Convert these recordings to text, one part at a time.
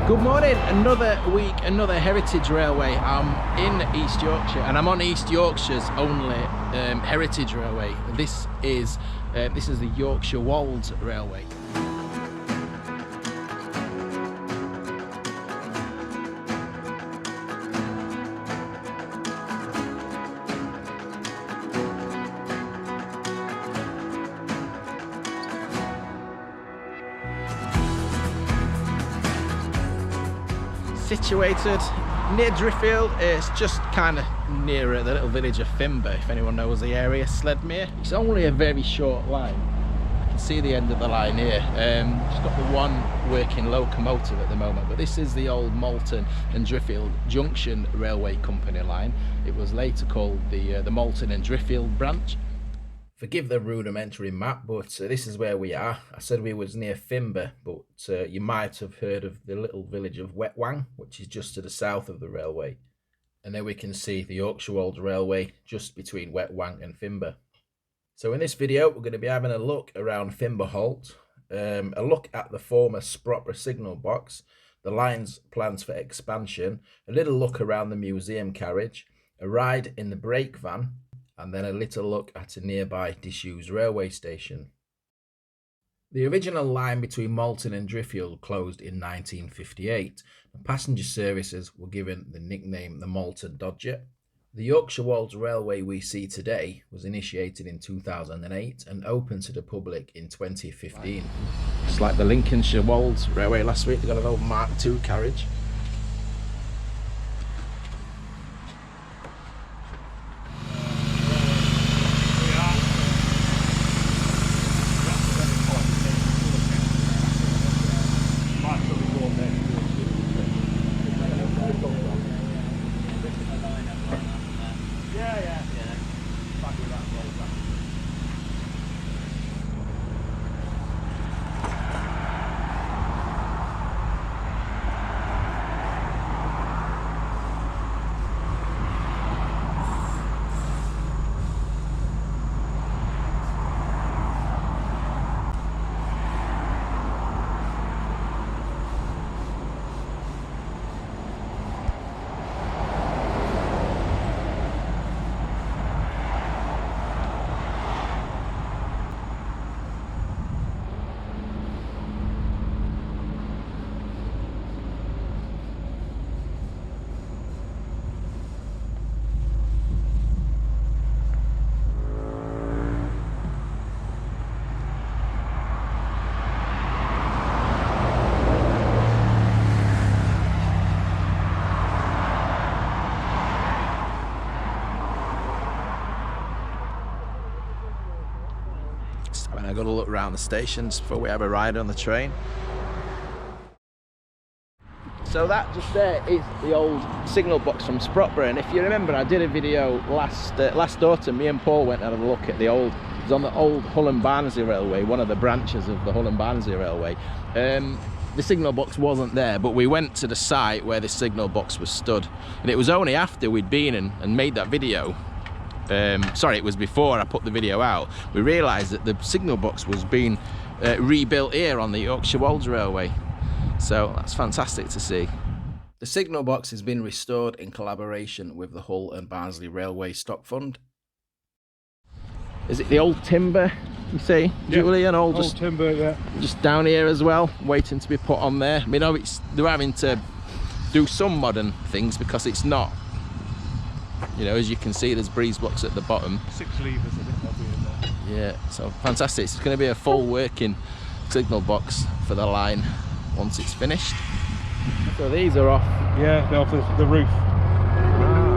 Good morning, another week, another heritage railway. I'm in East Yorkshire and I'm on East Yorkshire's only heritage railway. This is the Yorkshire Wolds Railway. Situated near Driffield, it's just kind of near the little village of Fimber, if anyone knows the area, Sledmere. It's only a very short line. I can see the end of the line here. Just got the one working locomotive at the moment, but this is the old Malton Driffield Junction Railway Company line. It was later called the Malton and Driffield branch. Forgive the rudimentary map, but this is where we are. I said we was near Fimber, but you might have heard of the little village of Wetwang, which is just to the south of the railway. And there we can see the Yorkshire Wolds Railway just between Wetwang and Fimber. So in this video, we're going to be having a look around Fimber Halt, a look at the former Sprottborough signal box, the line's plans for expansion, a little look around the museum carriage, a ride in the brake van, and then a little look at a nearby disused railway station. The original line between Malton and Driffield closed in 1958, and passenger services were given the nickname the Malton Dodger. The Yorkshire Wolds Railway we see today was initiated in 2008 and opened to the public in 2015. It's like the Lincolnshire Wolds Railway last week, they got an old Mark II carriage. I've got to look around the stations before we have a ride on the train. So that just there is the old signal box from Sprottborough, and if you remember, I did a video last autumn. Me and Paul went and had a look at it was on the old Hull and Barnsley Railway, one of the branches of the Hull and Barnsley Railway. The signal box wasn't there, but we went to the site where the signal box was stood, and it was only after we'd been and made that video, sorry, it was before I put the video out, we realised that the signal box was being rebuilt here on the Yorkshire Wolds Railway. So that's fantastic to see. The signal box has been restored in collaboration with the Hull and Barnsley Railway Stock Fund. Is it the old timber, you see, yeah, Julian? Old timber, yeah. Just down here as well, waiting to be put on there. I mean, they're having to do some modern things because it's not. You know, as you can see, there's breeze blocks at the bottom. 6 levers, I think they'll be in there. Yeah, so fantastic. It's going to be a full working signal box for the line once it's finished. So these are off? Yeah, they're off the roof. Ah.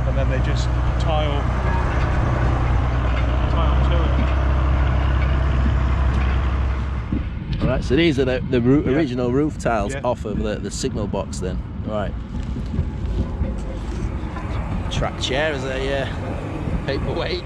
And then they just tile to it. Alright, so these are the original roof tiles off of the signal box then. Right. Track chair as a paperweight.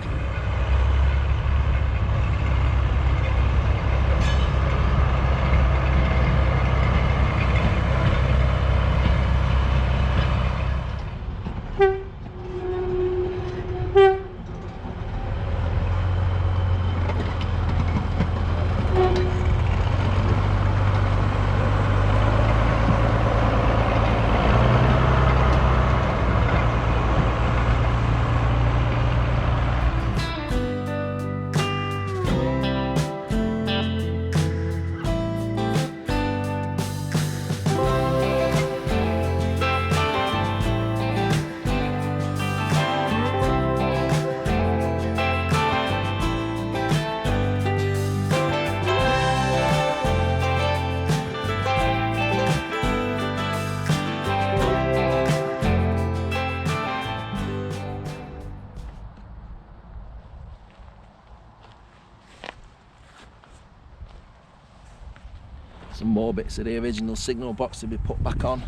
Some more bits of the original signal box to be put back on.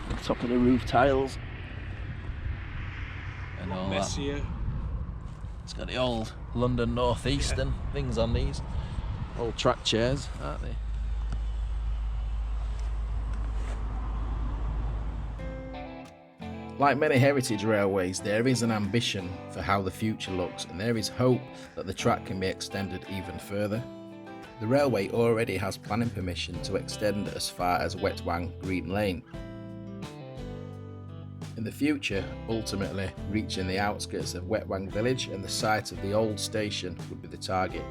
The top of the roof tiles. And all Messier. that. It's got the old London North Eastern things on these. Old track chairs, aren't they? Like many heritage railways, there is an ambition for how the future looks, and there is hope that the track can be extended even further. The railway already has planning permission to extend as far as Wetwang Green Lane. In the future, ultimately reaching the outskirts of Wetwang village and the site of the old station would be the target.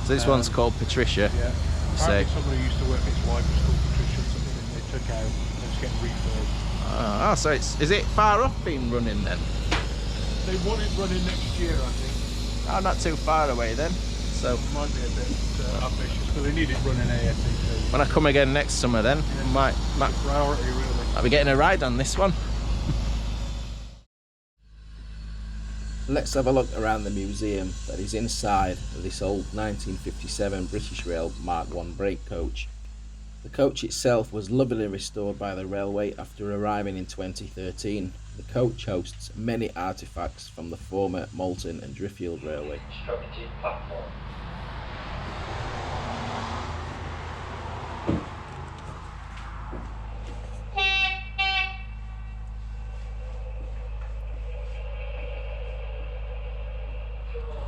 So this one's called Patricia. Yeah. Say. Somebody used to work, his wife was called Patricia or something, and they took out and it's getting refurbed. So is it far off being running then? They want it running next year, I think. Oh, not too far away then. So Might be a bit ambitious, but they need it running ASAP. when I come again next summer then, might Priority, really. I'll be getting a ride on this one. Let's have a look around the museum that is inside of this old 1957 British Rail Mark 1 brake coach. The coach itself was lovingly restored by the railway after arriving in 2013. The coach hosts many artefacts from the former Malton and Driffield Railway. Constructed platform.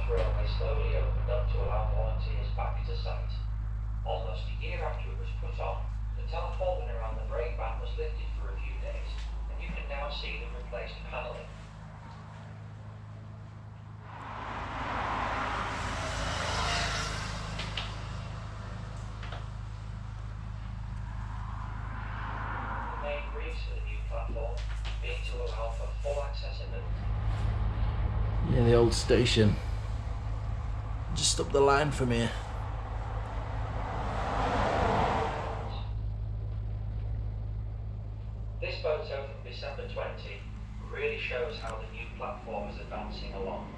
Railway slowly opened up to allow volunteers back to site. Almost a year after it was put on, the tarpaulin around the brake van was lifted for a few days, and you can now see the replaced panelling. The main briefs for the new platform being to allow for full accessibility. Yeah, the old station. Just up the line from here. This photo from December 20 really shows how the new platform is advancing along.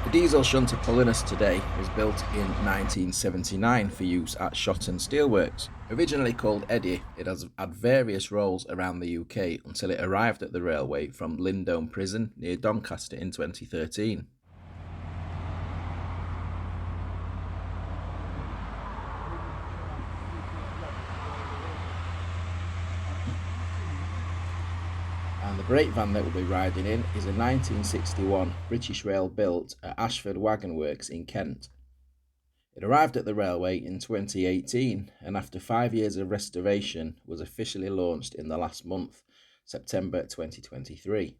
The diesel shunter pulling us today was built in 1979 for use at Shotton Steelworks. Originally called Eddie, it has had various roles around the UK until it arrived at the railway from Lindome Prison near Doncaster in 2013. And the brake van that we'll be riding in is a 1961 British Rail built at Ashford Wagon Works in Kent. It arrived at the railway in 2018 and after 5 years of restoration was officially launched in the last month, September 2023.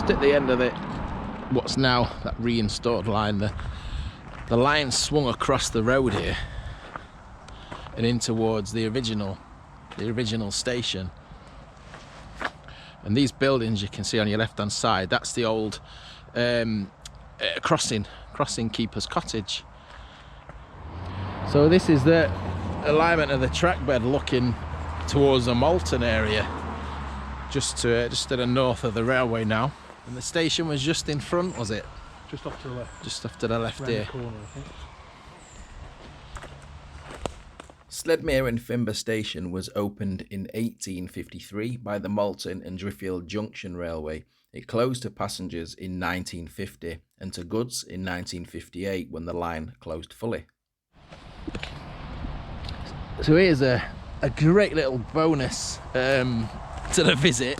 just at the end of it, what's now that reinstalled line, the line swung across the road here and in towards the original station. And these buildings you can see on your left hand side, that's the old crossing keeper's cottage. So this is the alignment of the track bed looking towards the Malton area, just to the north of the railway now. And the station was just in front, was it? Just off to the left. Just off to the left here. The corner, I think. Sledmere and Fimber Station was opened in 1853 by the Malton and Driffield Junction Railway. It closed to passengers in 1950 and to goods in 1958 when the line closed fully. So here's a great little bonus to the visit.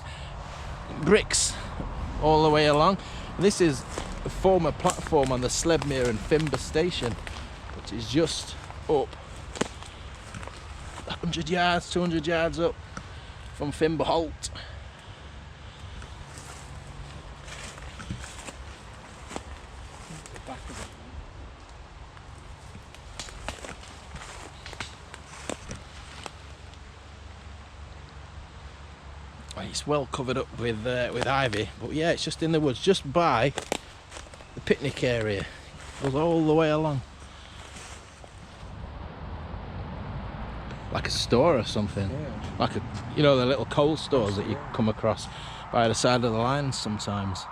Bricks all the way along. This is a former platform on the Sledmere and Fimber Station, which is just up 100 yards, 200 yards up from Fimber Halt. It's well covered up with ivy, but yeah, it's just in the woods, just by the picnic area. It goes all the way along, like a store or something. Yeah. Like the little coal stores that you come across by the side of the lines sometimes.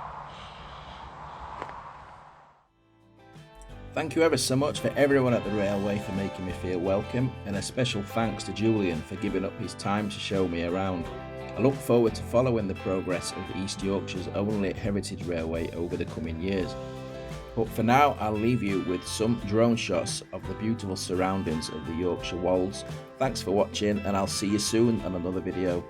Thank you ever so much for everyone at the railway for making me feel welcome, and a special thanks to Julian for giving up his time to show me around. I look forward to following the progress of East Yorkshire's only heritage railway over the coming years. But for now, I'll leave you with some drone shots of the beautiful surroundings of the Yorkshire Wolds. Thanks for watching, and I'll see you soon on another video.